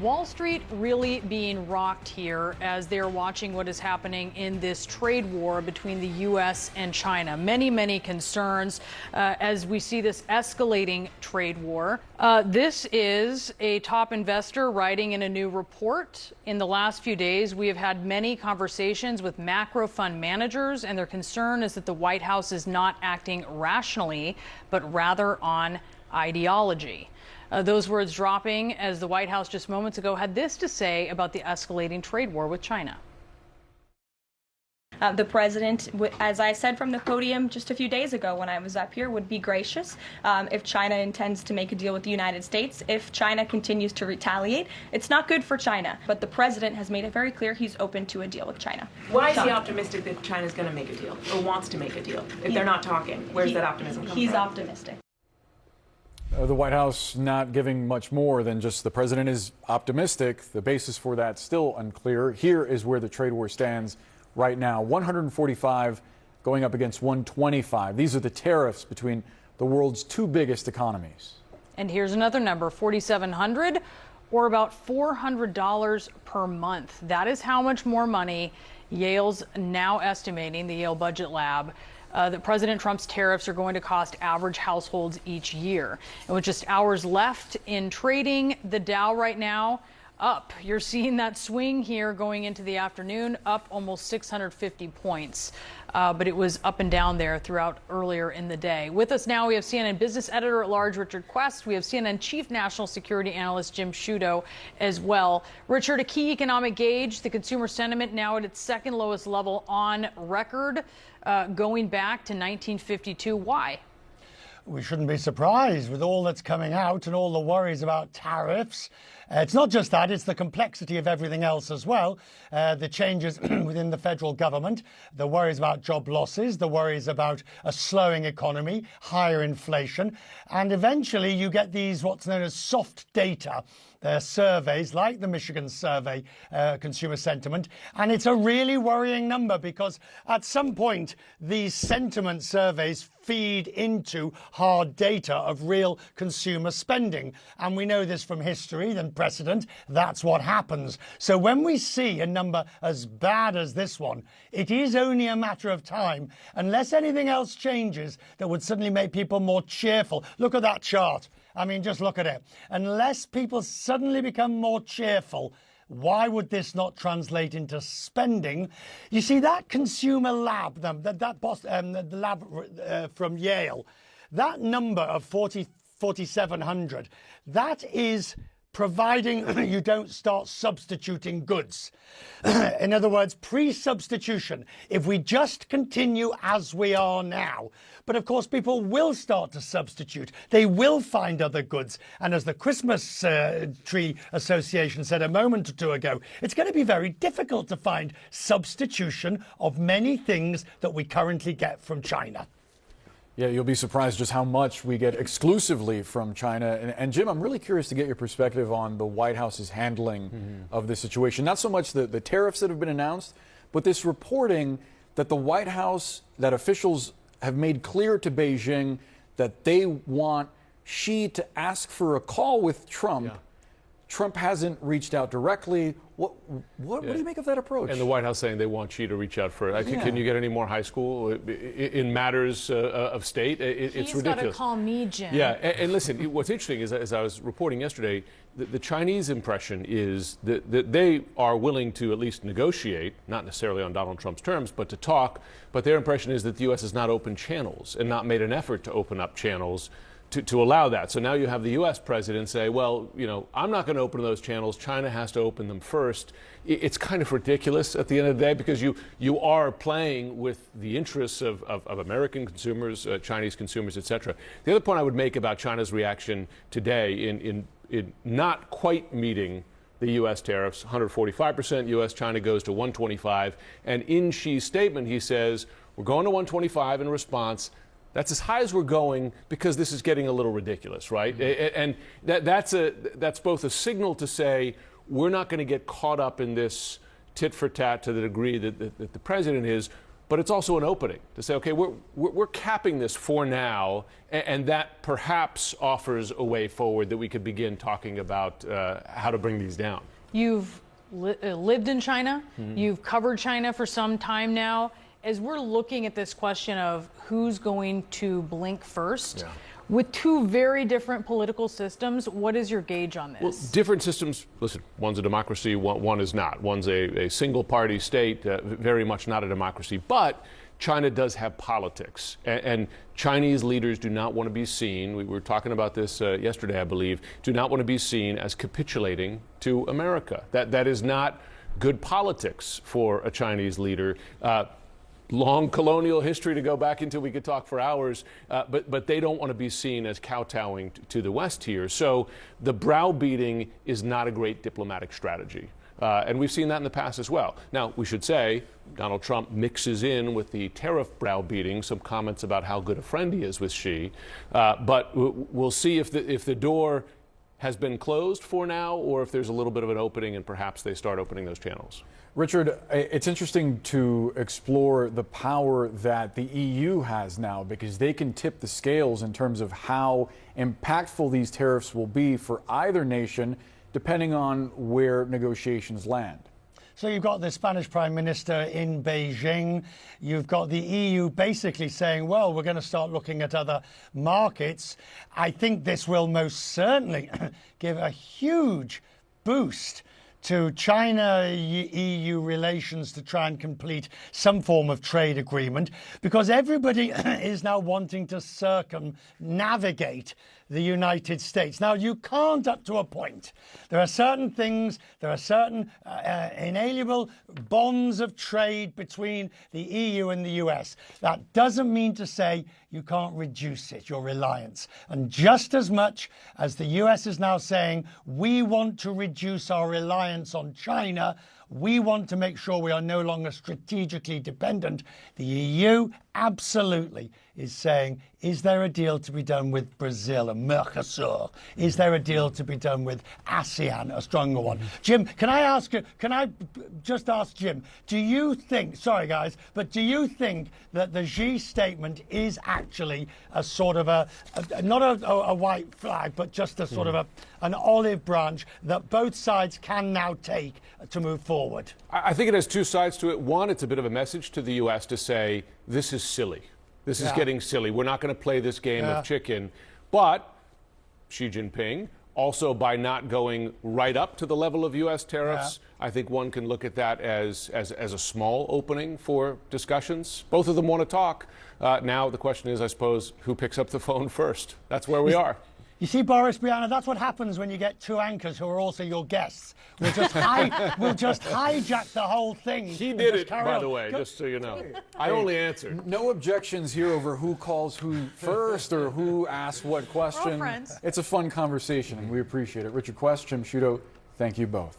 Wall Street really being rocked here as they're watching what is happening in this trade war between the U.S. and China. Many concerns as we see this escalating trade war. This is a top investor writing in a new report. In the last few days, we have had many conversations with macro fund managers, and their concern is that the White House is not acting rationally, but rather on ideology. Those words dropping as the White House just moments ago had this to say about the escalating trade war with China. The president, as I said from the podium just a few days ago when I was up here, would be gracious if China intends to make a deal with the United States. If China continues to retaliate, it's not good for China. But the president has made it very clear he's open to a deal with China. Why is he optimistic that China's going to make a deal or wants to make a deal if they're not talking? Where's that optimism come from? He's optimistic. The White House not giving much more than just the president is optimistic. The basis for that still unclear. Here is where the trade war stands right now. 145 going up against 125. These are the tariffs between the world's two biggest economies. And here's another number, 4,700 or about $400 per month. That is how much more money Yale's now estimating, the Yale Budget Lab, that President Trump's tariffs are going to cost average households each year. And with just hours left in trading, the Dow right now up. You're seeing that swing here going into the afternoon, up almost 650 points. But it was up and down there throughout earlier in the day. With us now, we have CNN business editor at large, Richard Quest. We have CNN chief national security analyst, Jim Sciutto, as well. Richard, a key economic gauge, the consumer sentiment now at its second lowest level on record, going back to 1952. Why? We shouldn't be surprised with all that's coming out and all the worries about tariffs. It's not just that, it's the complexity of everything else as well. The changes within the federal government, the worries about job losses, the worries about a slowing economy, higher inflation, and eventually you get these what's known as soft data. Surveys like the Michigan survey, consumer sentiment, and it's a really worrying number because at some point these sentiment surveys feed into hard data of real consumer spending, and we know this from history and precedent. That's what happens. So when we see a number as bad as this one, it is only a matter of time, unless anything else changes that would suddenly make people more cheerful. Look at that chart. I mean, just look at it. Unless people suddenly become more cheerful, why would this not translate into spending? You see, that consumer lab, the lab from Yale, that number of 4,700, that is providing you don't start substituting goods. In other words, pre-substitution, if we just continue as we are now. But of course, people will start to substitute. They will find other goods. And as the Christmas Tree Association said a moment or two ago, it's going to be very difficult to find substitution of many things that we currently get from China. Yeah, you'll be surprised just how much we get exclusively from China. And Jim, I'm really curious to get your perspective on the White House's handling of this situation. Not so much the tariffs that have been announced, but this reporting that the White House, that officials have made clear to Beijing that they want Xi to ask for a call with Trump. Yeah. Trump hasn't reached out directly. What do you make of that approach? And the White House saying they want Xi to reach out for it. Can you get any more high school in matters of state? It's ridiculous. He's got to call me, Jim. Yeah, and listen, what's interesting is, as I was reporting yesterday, the Chinese impression is that they are willing to at least negotiate, not necessarily on Donald Trump's terms, but to talk. But their impression is that the U.S. has not opened channels and not made an effort to open up channels to allow that. So now you have the U.S. president say, well, I'm not going to open those channels. China has to open them first. It's kind of ridiculous at the end of the day because you are playing with the interests of American consumers, Chinese consumers, et cetera. The other point I would make about China's reaction today in not quite meeting the U.S. tariffs, 145% U.S., China goes to 125. And in Xi's statement, he says, we're going to 125 in response. That's as high as we're going because this is getting a little ridiculous, right? And that's both a signal to say we're not going to get caught up in this tit for tat to the degree that the president is, but it's also an opening to say, okay, we're capping this for now, and that perhaps offers a way forward that we could begin talking about how to bring these down. You've lived in China. You've covered China for some time now. As we're looking at this question of who's going to blink first, with two very different political systems, what is your gauge on this? Well, different systems, listen, one's a democracy, one is not. One's a single-party state, very much not a democracy. But China does have politics, and Chinese leaders do not want to be seen, we were talking about this yesterday, I believe, do not want to be seen as capitulating to America. That is not good politics for a Chinese leader. Long colonial history to go back into, we could talk for hours, but they don't want to be seen as kowtowing to the West here. So the browbeating is not a great diplomatic strategy. And we've seen that in the past as well. Now, we should say Donald Trump mixes in with the tariff browbeating some comments about how good a friend he is with Xi. But we'll see if the door has been closed for now, or if there's a little bit of an opening and perhaps they start opening those channels. Richard, it's interesting to explore the power that the EU has now, because they can tip the scales in terms of how impactful these tariffs will be for either nation, depending on where negotiations land. So you've got the Spanish Prime Minister in Beijing. You've got the EU basically saying, well, we're going to start looking at other markets. I think this will most certainly give a huge boost to China-EU relations to try and complete some form of trade agreement, because everybody is now wanting to circumnavigate the United States. Now, you can't up to a point. There are certain things, there are certain inalienable bonds of trade between the EU and the US. That doesn't mean to say you can't reduce it, your reliance. And just as much as the US is now saying, we want to reduce our reliance on China, we want to make sure we are no longer strategically dependent, the EU absolutely is saying, is there a deal to be done with Brazil and Mercosur? Is there a deal to be done with ASEAN, a stronger one? Jim, can I just ask Jim, do you think, sorry guys, but do you think that the Xi statement is actually a sort of not a white flag, but just a sort of an olive branch that both sides can now take to move forward? I think it has two sides to it. One, it's a bit of a message to the U.S. to say, this is silly. This is getting silly. We're not going to play this game of chicken. But Xi Jinping, also by not going right up to the level of U.S. tariffs, I think one can look at that as a small opening for discussions. Both of them want to talk. Now the question is, I suppose, who picks up the phone first? That's where we are. You see, Boris Brianna, that's what happens when you get two anchors who are also your guests. We'll just hijack the whole thing. He did it, by the way, just so you know. I only answered. No objections here over who calls who first or who asks what question. We're all friends. It's a fun conversation, and we appreciate it. Richard Quest, Jim Sciutto, thank you both.